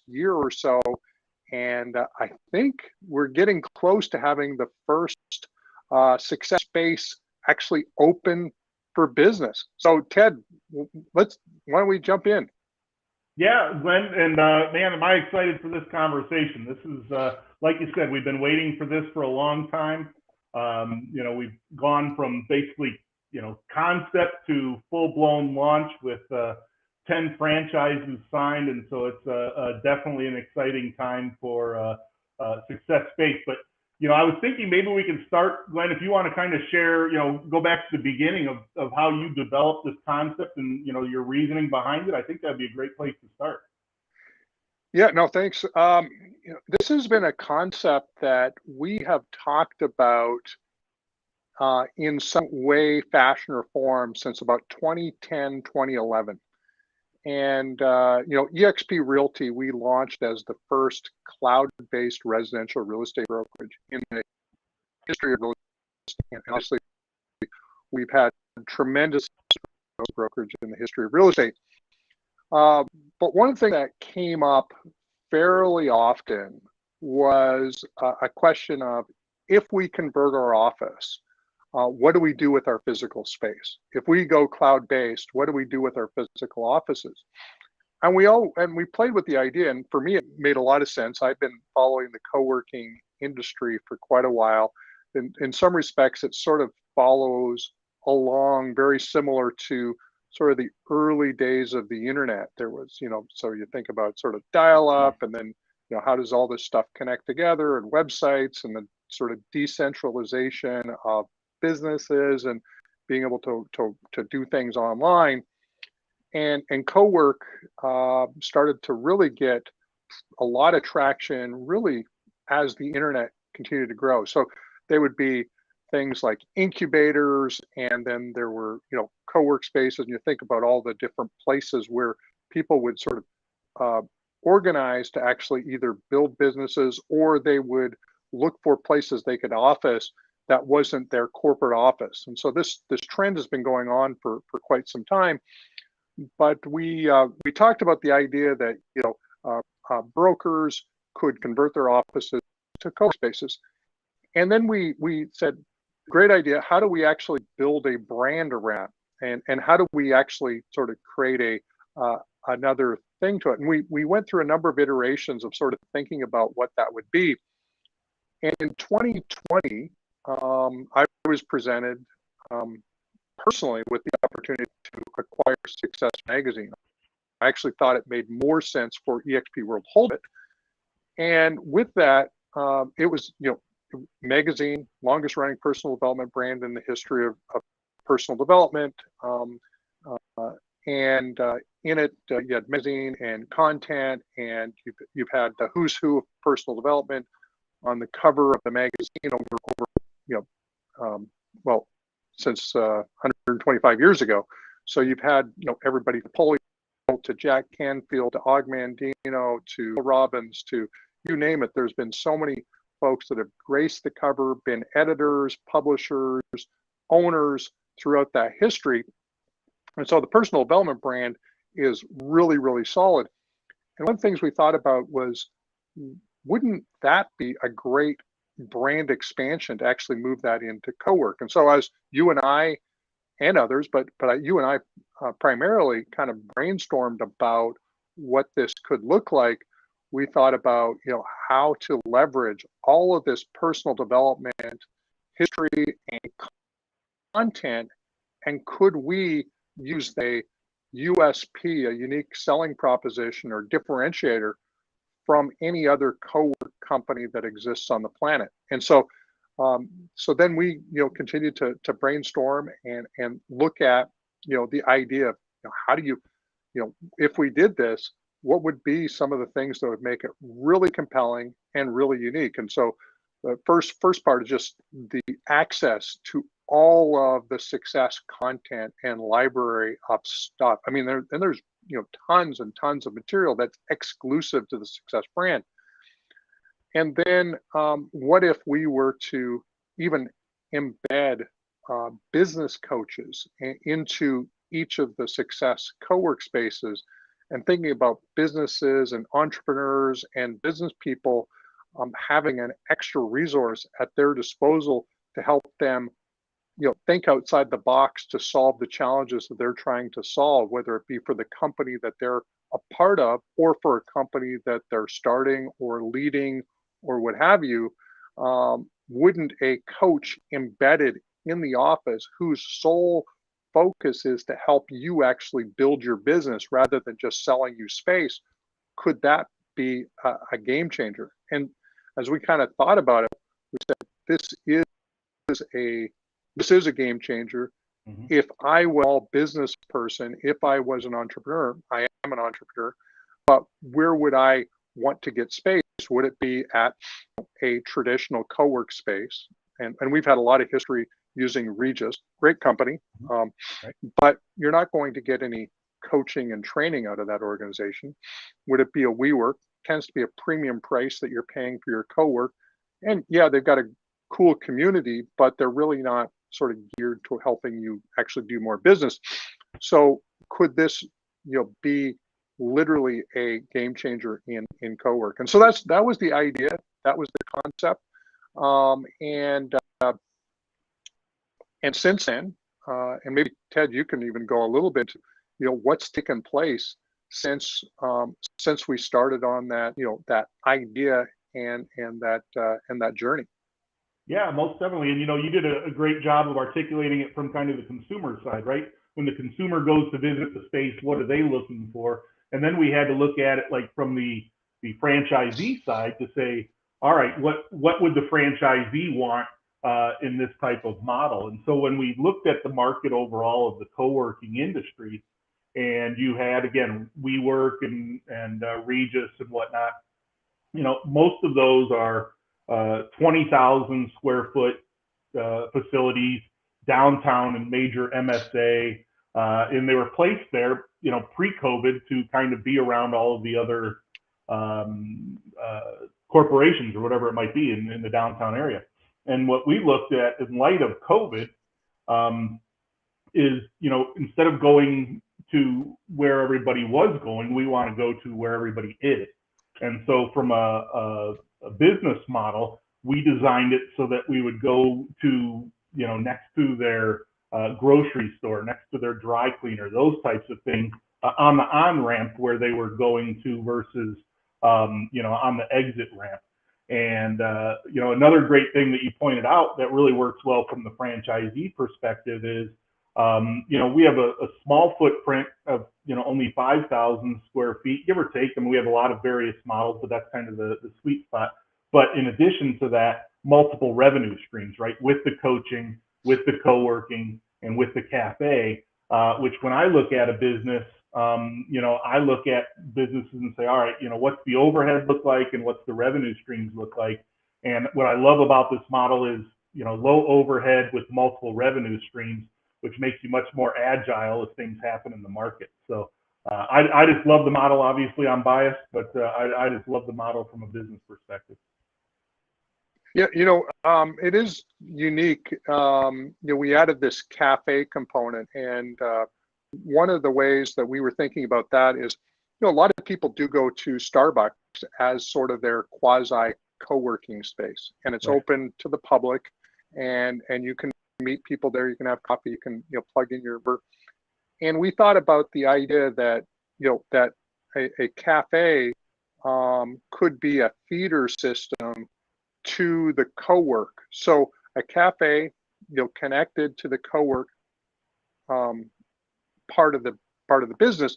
year or so. And I think we're getting close to having the first success space actually open for business. So Ted, why don't we jump in? Yeah, Glenn, and man, am I excited for this conversation. This is, like you said, we've been waiting for this for a long time. We've gone from basically, concept to full-blown launch with 10 franchises signed, and so it's definitely an exciting time for Success Space. But I was thinking maybe we can start, Glenn, if you want to kind of share, go back to the beginning of how you developed this concept and your reasoning behind it. I think that'd be a great place to start. Yeah, no, thanks. This has been a concept that we have talked about in some way, fashion, or form since about 2010, 2011. And, eXp Realty, we launched as the first cloud-based residential real estate brokerage in the history of real estate. And honestly, we've had tremendous brokerage in the history of real estate. But one thing that came up fairly often was a question of, if we convert our office, what do we do with our physical space? If we go cloud-based, what do we do with our physical offices? And we played with the idea, and for me, it made a lot of sense. I've been following the co-working industry for quite a while. In some respects, it sort of follows along very similar to sort of the early days of the internet. There was, so you think about sort of dial-up, and then, how does all this stuff connect together, and websites, and the sort of decentralization of businesses and being able to do things online. And co-work started to really get a lot of traction really as the internet continued to grow. So they would be things like incubators, and then there were, co-work spaces, and you think about all the different places where people would sort of organize to actually either build businesses, or they would look for places they could office that wasn't their corporate office. And so this trend has been going on for quite some time. But we talked about the idea that brokers could convert their offices to co-spaces, and then we said, great idea. How do we actually build a brand around, and how do we actually sort of create another thing to it? And we went through a number of iterations of sort of thinking about what that would be. And in 2020, I was presented personally with the opportunity to acquire Success Magazine. I actually thought it made more sense for eXp World hold it. And with that, it was, magazine, longest running personal development brand in the history of personal development. And in it, you had magazine and content, and you've had the who's who of personal development on the cover of the magazine over since 125 years ago. So you've had, everybody from Polly to Jack Canfield to Og Mandino to Robbins to you name it. There's been so many folks that have graced the cover, been editors, publishers, owners throughout that history. And so the personal development brand is really, really solid. And one of the things we thought about was, wouldn't that be a great brand expansion to actually move that into co-work? And so as you and I and others, but you and I primarily kind of brainstormed about what this could look like, we thought about, how to leverage all of this personal development history and content, and could we use a USP, a unique selling proposition or differentiator from any other co-work company that exists on the planet. And so then we continued to brainstorm and look at the idea of how do you if we did this, what would be some of the things that would make it really compelling and really unique. And so the first part is just the access to all of the Success content and library of stuff. I mean, there's tons and tons of material that's exclusive to the Success brand. And then what if we were to even embed business coaches into each of the Success co-work spaces, and thinking about businesses and entrepreneurs and business people having an extra resource at their disposal to help them, think outside the box to solve the challenges that they're trying to solve, whether it be for the company that they're a part of or for a company that they're starting or leading or what have you. Wouldn't a coach embedded in the office whose sole focus is to help you actually build your business rather than just selling you space, could that be a game changer? And as we kind of thought about it, we said is a this is a game changer. Mhm. If I was a business person, if I was an entrepreneur, I am an entrepreneur, but where would I want to get space? Would it be at a traditional co-work space? And we've had a lot of history using Regis, great company, Mhm. um, Right. but you're not going to get any coaching and training out of that organization. Would it be a WeWork? Tends to be a premium price that you're paying for your co-work. And yeah, they've got a cool community, but they're really not sort of geared to helping you actually do more business. So could this, be literally a game changer in co-work? And so that was the idea, that was the concept. Um, and and since then, and maybe Ted, you can even go a little bit, what's taken place since we started on that, that idea and that journey. Yeah, most definitely. And you did a great job of articulating it from kind of the consumer side, right? When the consumer goes to visit the space, what are they looking for? And then we had to look at it like from the franchisee side to say, all right, what would the franchisee want in this type of model? And so when we looked at the market overall of the co-working industry, and you had again WeWork and Regis and whatnot, most of those are 20,000 square foot facilities downtown in major MSA, and they were placed there, pre-COVID to kind of be around all of the other corporations or whatever it might be in the downtown area. And what we looked at in light of COVID um, is, instead of going to where everybody was going, we want to go to where everybody is. And so from a business model, we designed it so that we would go to, next to their grocery store, next to their dry cleaner, those types of things on the on ramp where they were going to versus, on the exit ramp. And, another great thing that you pointed out that really works well from the franchisee perspective is, we have a small footprint of, only 5,000 square feet, give or take. I mean, we have a lot of various models, but that's kind of the sweet spot. But in addition to that, multiple revenue streams, right? With the coaching, with the co-working, and with the cafe, which when I look at a business, I look at businesses and say, all right, what's the overhead look like and what's the revenue streams look like? And what I love about this model is, low overhead with multiple revenue streams, which makes you much more agile if things happen in the market. So I just love the model. Obviously, I'm biased, but I just love the model from a business perspective. Yeah, it is unique. We added this cafe component, and one of the ways that we were thinking about that is, a lot of people do go to Starbucks as sort of their quasi co-working space, and it's Right. open to the public, and you can meet people there. You can have coffee. You can plug in your work. And we thought about the idea that that a cafe could be a feeder system to the co-work. So a cafe, connected to the co-work um, part of the business,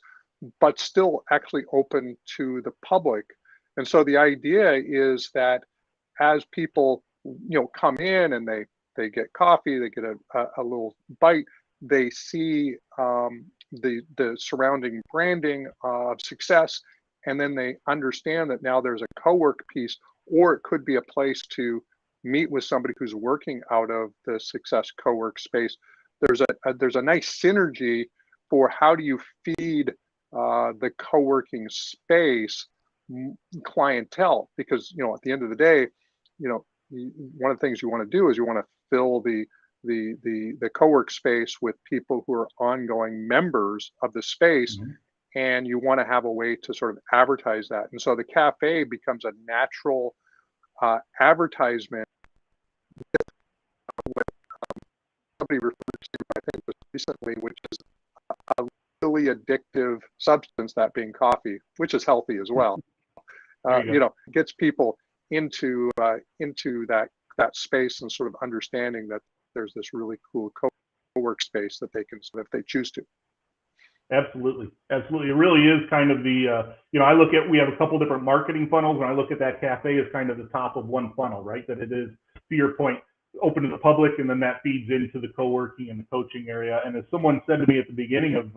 but still actually open to the public. And so the idea is that as people come in and they get coffee, they get a little bite, they see the surrounding branding of success, and then they understand that now there's a co-work piece, or it could be a place to meet with somebody who's working out of the success co-work space. There's a nice synergy for how do you feed the co-working space clientele, because at the end of the day, one of the things you want to do is you want to fill the co-work space with people who are ongoing members of the space, Mhm. and you want to have a way to sort of advertise that. And so the cafe becomes a natural advertisement. Somebody referred to, I think, was recently, which is a really addictive substance, that being coffee, which is healthy as well. Gets people into that space and sort of understanding that there's this really cool co-work space that they can, if they choose to. Absolutely. Absolutely. It really is kind of the, we have a couple different marketing funnels, and I look at that cafe as kind of the top of one funnel, right? That it is, to your point, open to the public, and then that feeds into the co-working and the coaching area. And as someone said to me at the beginning of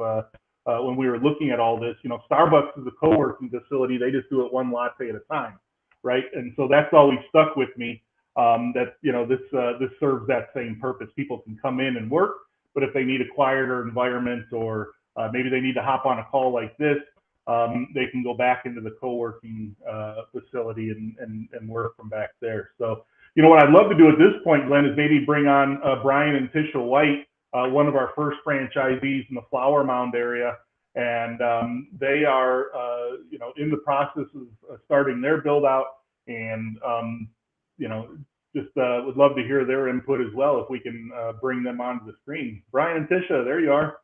when we were looking at all this, Starbucks is a co-working facility. They just do it one latte at a time, right? And so that's always stuck with me, that, this serves that same purpose. People can come in and work, but if they need a quieter environment, or maybe they need to hop on a call like this, they can go back into the co-working facility and work from back there. So, what I'd love to do at this point, Glenn, is maybe bring on Brian and Tisha White, one of our first franchisees in the Flower Mound area. And they are, in the process of starting their build out, and, just would love to hear their input as well, if we can bring them onto the screen. Brian and Tisha, there you are.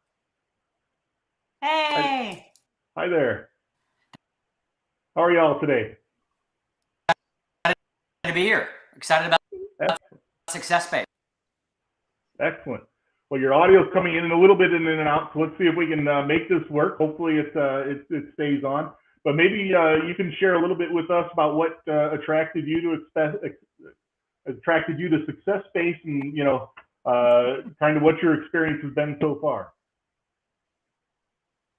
Hey. Hi there. How are y'all today? Excited to be here. Excited about Success Space. Excellent. Well, your audio is coming in a little bit in and out, so let's see if we can make this work. Hopefully it stays on. But maybe you can share a little bit with us about what attracted you to Success Space, and kind of what your experience has been so far.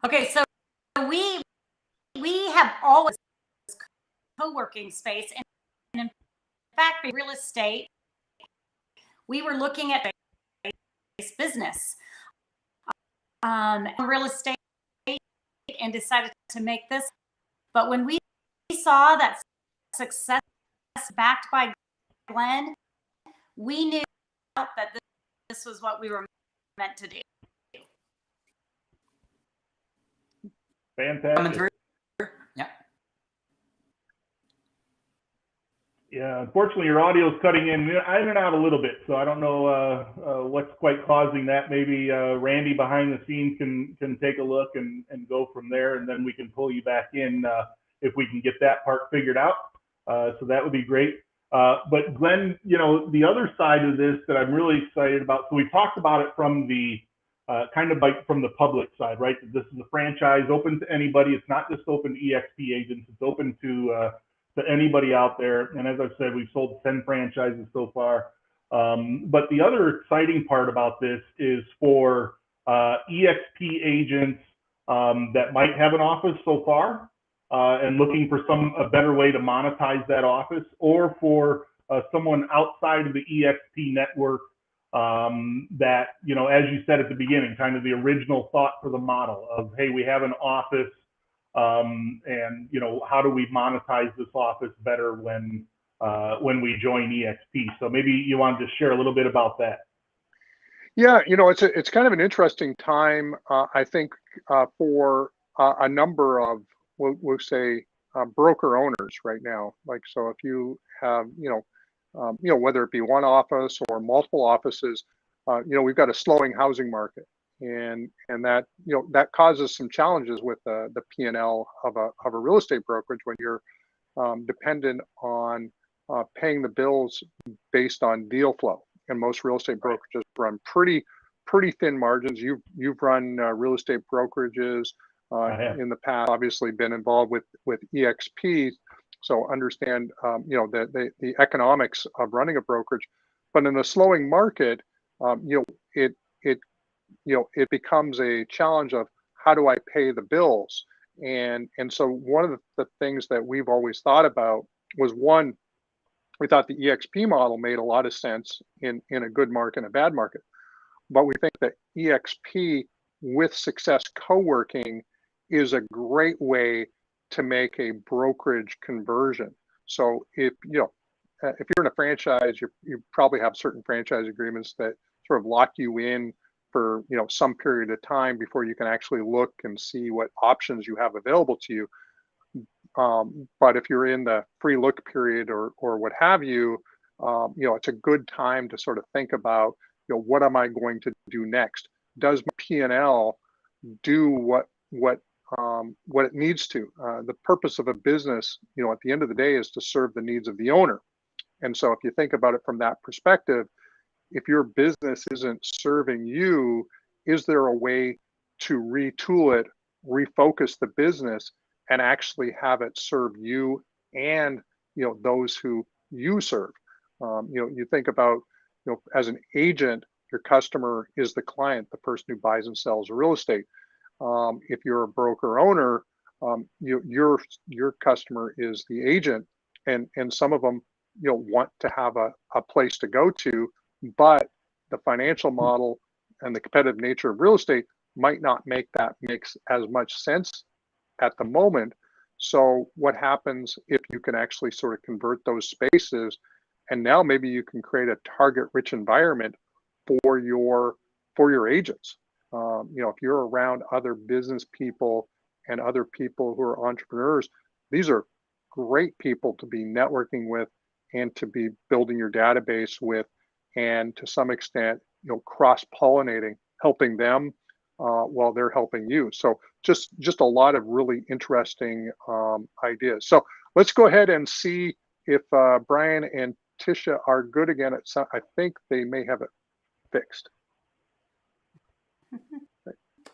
Okay, so we have always co-working space, and in fact, real estate. We were looking at business, real estate, and decided to make this. But when we saw that Success backed by Glenn, we knew that this was what we were meant to do. Fantastic. Coming through. Yeah. Yeah, unfortunately, your audio is cutting in and out a little bit, so I don't know what's quite causing that. Maybe Randy behind the scenes can take a look and go from there, and then we can pull you back in if we can get that part figured out. So that would be great. But Glenn, the other side of this that I'm really excited about, so we talked about it from the kind of like from the public side, right? This is a franchise open to anybody. It's not just open to EXP agents. It's open to anybody out there. And as I've said, we've sold 10 franchises so far. But the other exciting part about this is for EXP agents that might have an office so far and looking for a better way to monetize that office, or for someone outside of the EXP network that, as you said at the beginning, kind of the original thought for the model of, hey, we have an office, and how do we monetize this office better when we join EXP? So maybe you wanted to share a little bit about that. Yeah, it's kind of an interesting time, I think, for a number of, we'll say, broker owners right now. Like, so if you have, whether it be one office or multiple offices, we've got a slowing housing market. And that that causes some challenges with the P&L of a real estate brokerage when you're dependent on paying the bills based on deal flow. And most real estate brokerages run pretty thin margins. You've run real estate brokerages in the past. Obviously, been involved with EXP, so understand the economics of running a brokerage. But in a slowing market, it becomes a challenge of how do I pay the bills? And so one of the things that we've always thought about was, one, we thought the EXP model made a lot of sense in a good market and a bad market. But we think that EXP with Success Co-working is a great way to make a brokerage conversion. So if you're in a franchise, you probably have certain franchise agreements that sort of lock you in for some period of time before you can actually look and see what options you have available to you. But if you're in the free look period or what have you, it's a good time to sort of think about, what am I going to do next? Does my P&L do what it needs to? The purpose of a business, at the end of the day, is to serve the needs of the owner. And so if you think about it from that perspective, if your business isn't serving you, is there a way to retool it, refocus the business, and actually have it serve you and those who you serve? You think about, as an agent, your customer is the client, the person who buys and sells real estate. If you're a broker owner, your customer is the agent, and some of them want to have a place to go to, but the financial model and the competitive nature of real estate might not make that makes as much sense at the moment. So what happens if you can actually sort of convert those spaces, and now maybe you can create a target-rich environment for your agents? If you're around other business people and other people who are entrepreneurs, these are great people to be networking with and to be building your database with, and to some extent, cross-pollinating, helping them while they're helping you. So just a lot of really interesting ideas. So let's go ahead and see if Brian and Tisha are good again. I think they may have it fixed.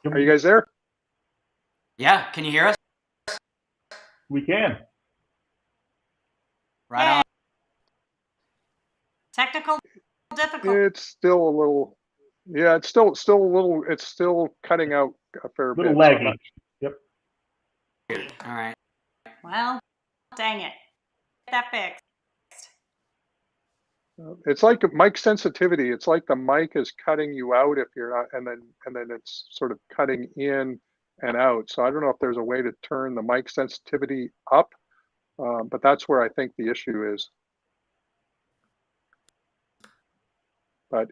Are you guys there? Yeah, can you hear us? We can. Right on. Technical difficulty. It's still a little, yeah, it's still a little, it's still cutting out a fair bit. Little laggy. Yep. All right. Well, dang it. Get that fixed. It's like mic sensitivity. It's like the mic is cutting you out if you're not, and then it's sort of cutting in and out. So I don't know if there's a way to turn the mic sensitivity up, but that's where I think the issue is. But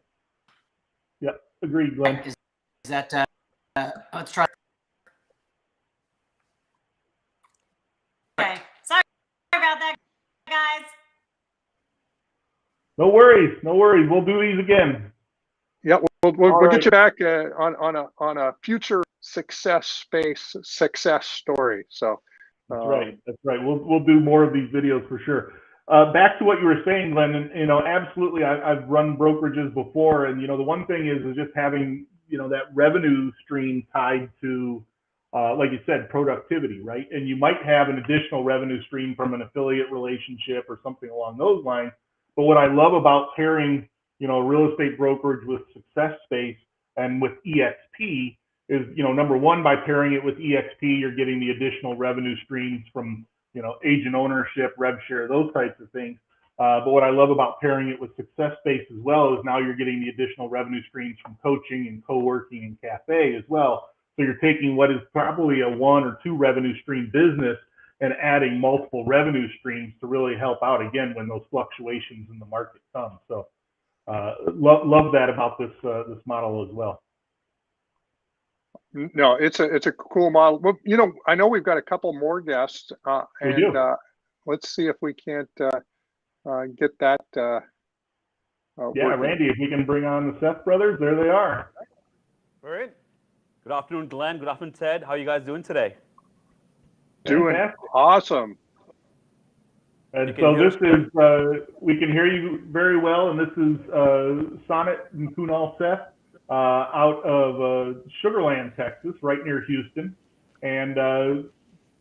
yeah, agreed, Glenn. Is that let's try. Okay. Sorry about that, guys. No worries. We'll do these again. yeah, we'll right. get you back on a future success story. So That's right. We'll do more of these videos for sure. Back to what you were saying, Glenn, and absolutely, I've run brokerages before, and the one thing is just having that revenue stream tied to, like you said, productivity, right? And you might have an additional revenue stream from an affiliate relationship or something along those lines. But what I love about pairing, a real estate brokerage with Success Space and with EXP is, number one, by pairing it with EXP, you're getting the additional revenue streams from agent ownership, rev share, those types of things. But what I love about pairing it with Success Space as well is now you're getting the additional revenue streams from coaching and co-working and cafe as well. So you're taking what is probably a 1 or 2 revenue stream business and adding multiple revenue streams to really help out again when those fluctuations in the market come. So love that about this model as well. No, it's a cool model. Well, I know we've got a couple more guests, and let's see if we can't get that. Yeah, working. Randy, if we can bring on the Seth brothers, there they are. All right. Good afternoon, Glenn. Good afternoon, Ted. How are you guys doing today? Doing Fantastic. awesome. And so this is, we can hear you very well, and this is Sonnet and Kunal Seth out of Sugar Land, Texas, right near Houston. And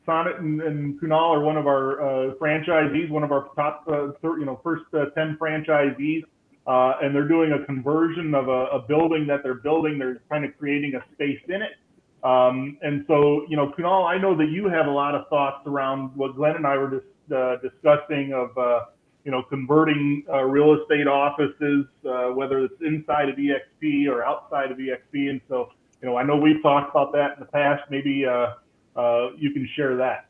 Sonnet and Kunal are one of our franchisees, one of our top, first 10 franchisees. And they're doing a conversion of a building that they're building. They're kind of creating a space in it. And so, Kunal, I know that you have a lot of thoughts around what Glenn and I were just discussing of, converting real estate offices, whether it's inside of EXP or outside of EXP. And so, I know we've talked about that in the past. Maybe you can share that.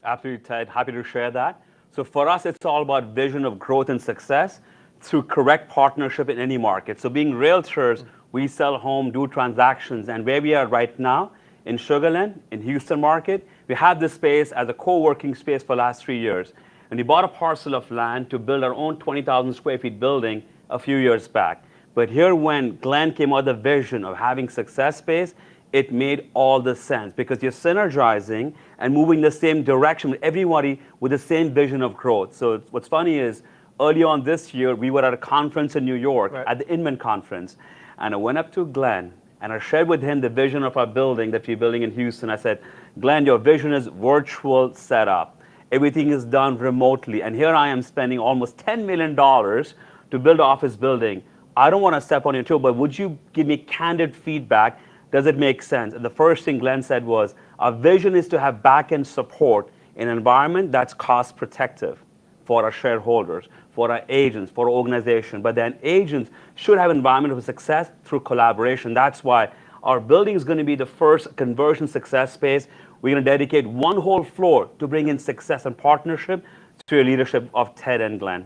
Absolutely, Ted. Happy to share that. So for us, it's all about vision of growth and success through correct partnership in any market. So being realtors, We sell home, do transactions, and where we are right now in Sugar Land, in Houston market, we have this space as a co-working space for the last 3 years. And we bought a parcel of land to build our own 20,000 square feet building a few years back. But here when Glenn came out with the vision of having success space, it made all the sense because you're synergizing and moving the same direction with everybody with the same vision of growth. So what's funny is early on this year, we were at a conference in New York at the Inman conference. And I went up to Glenn and I shared with him the vision of our building that we're building in Houston. I said, Glenn, your vision is virtual setup. Everything is done remotely. And here I am spending almost $10 million to build an office building. I don't want to step on your toe, but would you give me candid feedback? Does it make sense? And the first thing Glenn said was, our vision is to have back-end support in an environment that's cost protective for our shareholders, for our agents, for our organization. But then agents should have an environment of success through collaboration. That's why our building is going to be the first conversion success space. We're going to dedicate one whole floor to bring in success and partnership through the leadership of Ted and Glenn.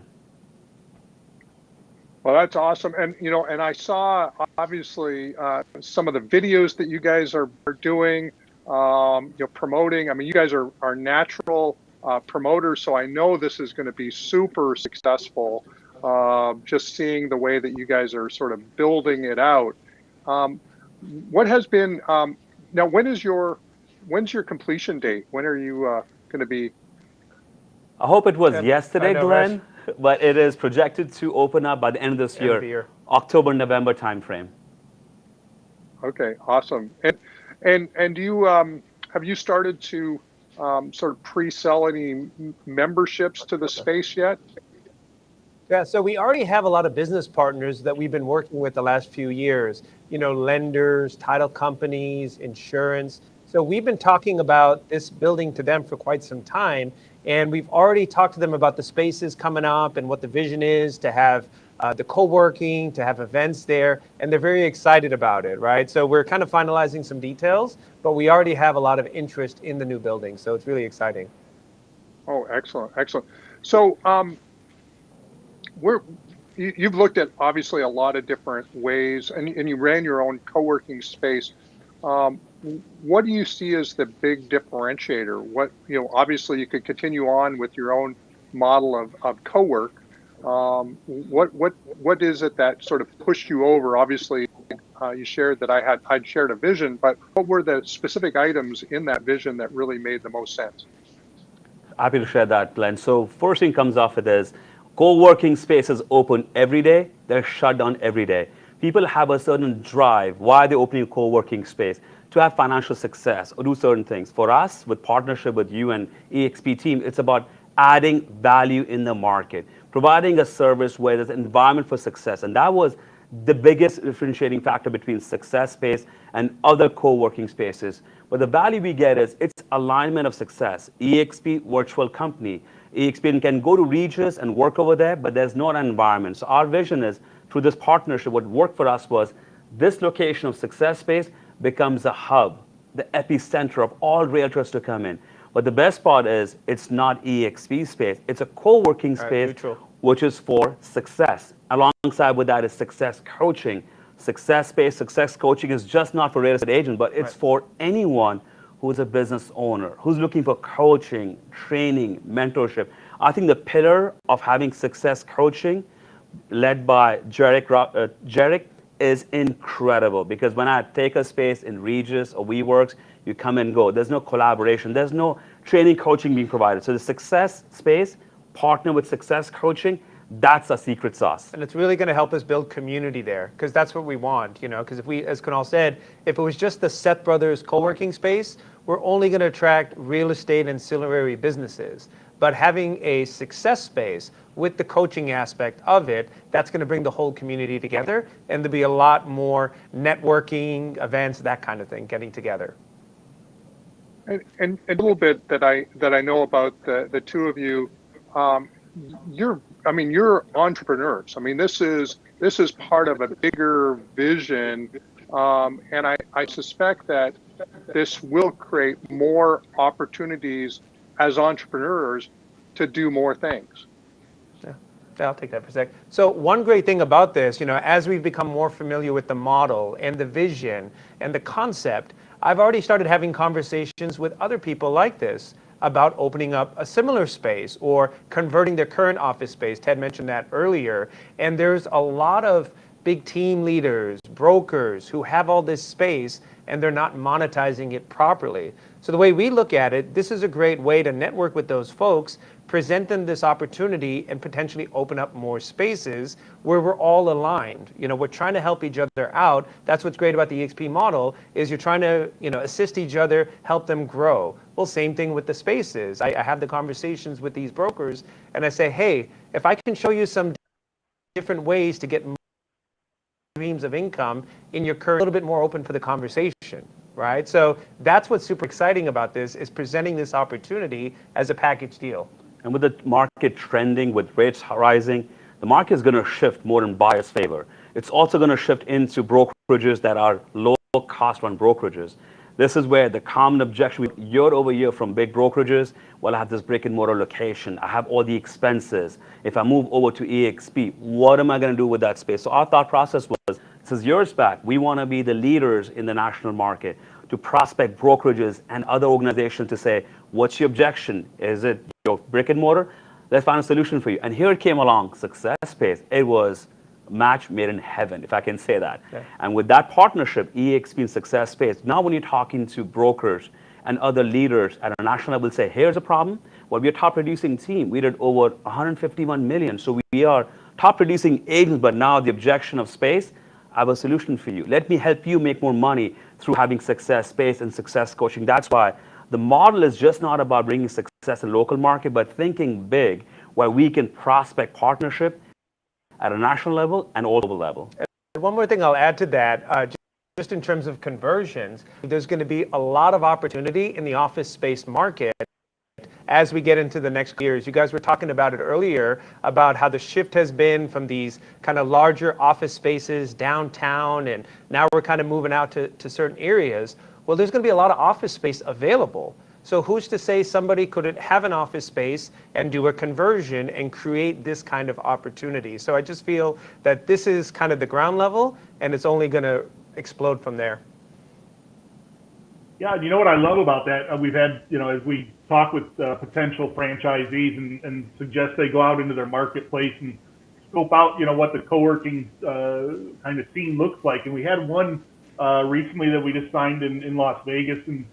Well, that's awesome. And, and I saw obviously some of the videos that you guys are doing, promoting. I mean, you guys are natural promoters, so I know this is going to be super successful. Just seeing the way that you guys are sort of building it out. What has been now? When's your completion date? When are you going to be? I hope it was yesterday, Glenn, but it is projected to open up by the end of this year, October, November timeframe. Okay, awesome. And do you have you started to sort of pre-sell any memberships to the space yet? Yeah, so we already have a lot of business partners that we've been working with the last few years, lenders, title companies, insurance. So we've been talking about this building to them for quite some time. And we've already talked to them about the spaces coming up and what the vision is to have the co-working, to have events there. And they're very excited about it, right? So we're kind of finalizing some details, but we already have a lot of interest in the new building. So it's really exciting. Oh, excellent, excellent. So you've looked at obviously a lot of different ways and you ran your own co-working space. What do you see as the big differentiator? What, obviously you could continue on with your own model of co-work. What is it that sort of pushed you over? Obviously, you shared that I'd shared a vision, but what were the specific items in that vision that really made the most sense? Happy to share that, Glenn. So first thing comes off it is co-working spaces open every day. They're shut down every day. People have a certain drive. Why are they opening a co-working space? To have financial success or do certain things. For us, with partnership with you and EXP team, it's about adding value in the market, providing a service where there's an environment for success. And that was the biggest differentiating factor between success space and other co-working spaces. But the value we get is it's alignment of success. EXP virtual company. EXP can go to Regis and work over there, but there's not an environment. So our vision is through this partnership, what worked for us was this location of success space becomes a hub, the epicenter of all realtors to come in. But the best part is it's not EXP space. It's a co-working space, which is for success. Alongside with that is success coaching. Success space, success coaching is just not for real estate agents, but it's for anyone who's a business owner, who's looking for coaching, training, mentorship. I think the pillar of having success coaching led by Jarek is incredible because when I take a space in Regis or WeWorks, you come and go. There's no collaboration. There's no training coaching being provided. So the success space, partner with success coaching, that's a secret sauce. And it's really going to help us build community there because that's what we want, because if we, as Kunal said, if it was just the Seth Brothers co-working space, we're only going to attract real estate ancillary businesses. But having a success space with the coaching aspect of it, that's going to bring the whole community together, and there'll be a lot more networking events, that kind of thing, getting together. And a little bit that I know about the two of you, you're entrepreneurs. I mean, this is part of a bigger vision, and I suspect that this will create more opportunities as entrepreneurs to do more things. Yeah. I'll take that for a sec. So one great thing about this, as we've become more familiar with the model and the vision and the concept, I've already started having conversations with other people like this about opening up a similar space or converting their current office space. Ted mentioned that earlier. And there's a lot of big team leaders, brokers who have all this space and they're not monetizing it properly. So the way we look at it, this is a great way to network with those folks, present them this opportunity, and potentially open up more spaces where we're all aligned. We're trying to help each other out. That's what's great about the EXP model, is you're trying to assist each other, help them grow. Well, same thing with the spaces. I have the conversations with these brokers and I say, hey, if I can show you some different ways to get streams of income in your current, a little bit more open for the conversation, right? So that's what's super exciting about this, is presenting this opportunity as a package deal. And with the market trending, with rates rising, the market is going to shift more in buyer's favor. It's also going to shift into brokerages that are low cost run brokerages. This is where the common objection year over year from big brokerages, well, I have this brick and mortar location, I have all the expenses. If I move over to EXP, what am I going to do with that space? So our thought process was, since years back, we want to be the leaders in the national market to prospect brokerages and other organizations to say, what's your objection? Is it your brick and mortar? Let's find a solution for you. And here it came along, Success Space. It was match made in heaven, if I can say that. Yeah. And with that partnership, EXP and Success Space, now when you're talking to brokers and other leaders at a national level, say, here's a problem. Well, we're a top producing team. We did over 151 million. So we are top producing agents, but now the objection of space, I have a solution for you. Let me help you make more money through having Success Space and Success Coaching. That's why the model is just not about bringing success in local market, but thinking big, where we can prospect partnership at a national level and all global level. And one more thing I'll add to that, just in terms of conversions, there's going to be a lot of opportunity in the office space market as we get into the next years. You guys were talking about it earlier, about how the shift has been from these kind of larger office spaces downtown, and now we're kind of moving out to certain areas. Well, there's going to be a lot of office space available. So who's to say somebody couldn't have an office space and do a conversion and create this kind of opportunity? So I just feel that this is kind of the ground level, and it's only going to explode from there. Yeah, you know what I love about that? We've had, as we talk with potential franchisees and suggest they go out into their marketplace and scope out, what the co-working kind of scene looks like. And we had one recently that we just signed in Las Vegas, and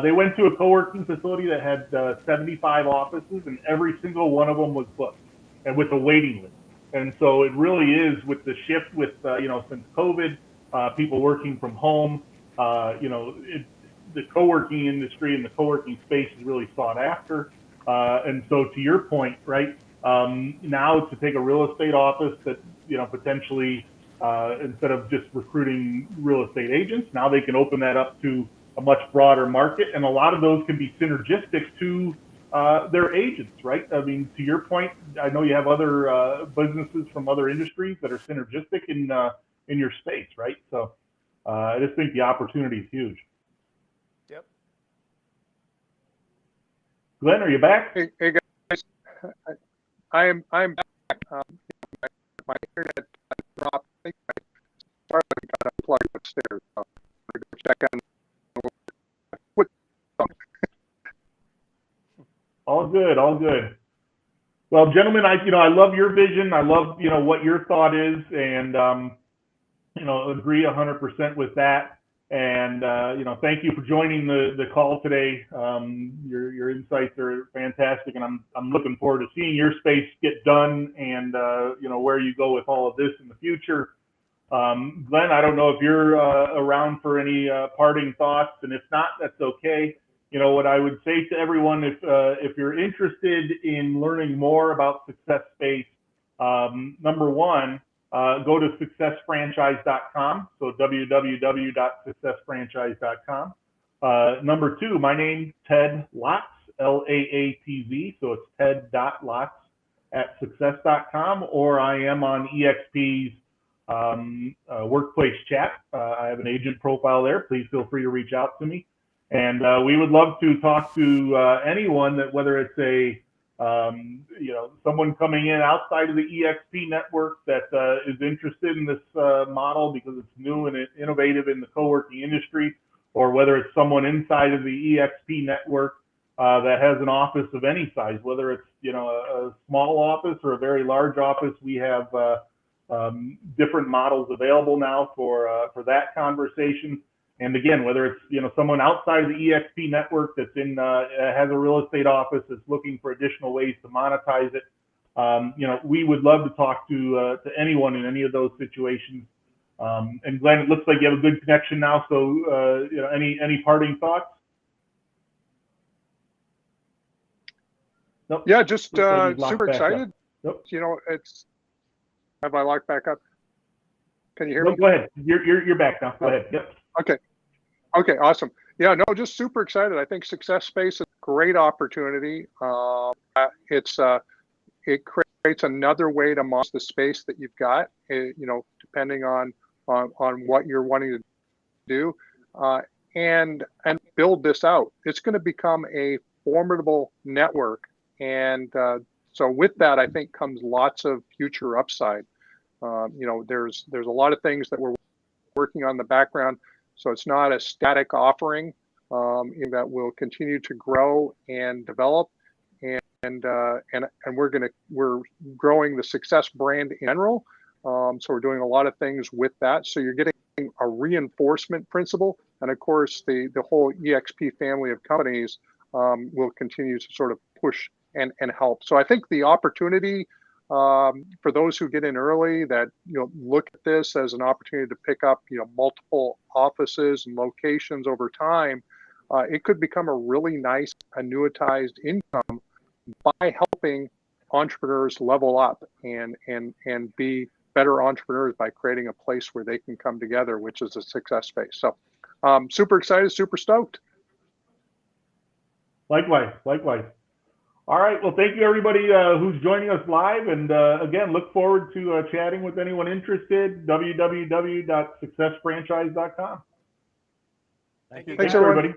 they went to a co-working facility that had 75 offices, and every single one of them was booked and with a waiting list. And so it really is, with the shift with, since COVID, people working from home, the co-working industry and the co-working space is really sought after. And so to your point, right, now to take a real estate office that, potentially, instead of just recruiting real estate agents, now they can open that up to a much broader market. And a lot of those can be synergistic to their agents, right? I mean, to your point, I know you have other businesses from other industries that are synergistic in your space, right? So I just think the opportunity is huge. Yep. Glenn, are you back? Hey guys, I'm back. My internet dropped. I think I started got unplugged upstairs. So I'm going to check on. All good, all good. Well, gentlemen, I love your vision. I love, what your thought is, and agree 100% with that. And thank you for joining the call today. Your insights are fantastic, and I'm looking forward to seeing your space get done, and where you go with all of this in the future. Glenn, I don't know if you're around for any parting thoughts, and if not, that's okay. What I would say to everyone, if you're interested in learning more about Success Space, number one, go to successfranchise.com. So www.successfranchise.com. Number two, my name, Ted Laatz, Laatz. So it's ted.laatz@success.com, or I am on EXP's workplace chat. I have an agent profile there. Please feel free to reach out to me. And we would love to talk to anyone that, whether it's a someone coming in outside of the EXP network that is interested in this model because it's new and innovative in the co-working industry, or whether it's someone inside of the EXP network that has an office of any size, whether it's a small office or a very large office. We have different models available now for that conversation. And again, whether it's someone outside of the EXP network that's has a real estate office that's looking for additional ways to monetize it, we would love to talk to anyone in any of those situations. And Glenn, it looks like you have a good connection now. So any parting thoughts? Nope. Yeah, just Looks like super excited. Nope. It's. Have I locked back up? Can you hear me? Go ahead. You're back now. Go ahead. Yep. Okay, awesome. Yeah, no, just super excited. I think Success Space is a great opportunity. It creates another way to monetize the space that you've got. Depending on what you're wanting to do, and build this out. It's going to become a formidable network, and so with that, I think comes lots of future upside. There's a lot of things that we're working on in the background. So it's not a static offering that will continue to grow and develop, and we're growing the Success brand in general. So we're doing a lot of things with that. So you're getting a reinforcement principle, and of course the whole EXP family of companies will continue to sort of push and help. So I think the opportunity for those who get in early, that look at this as an opportunity to pick up multiple offices and locations over time, it could become a really nice annuitized income by helping entrepreneurs level up and be better entrepreneurs by creating a place where they can come together, which is a Success Space. So super excited, super stoked. Likewise. All right. Well, thank you, everybody who's joining us live. And again, look forward to chatting with anyone interested. www.successfranchise.com. Thank you. Thanks, everybody.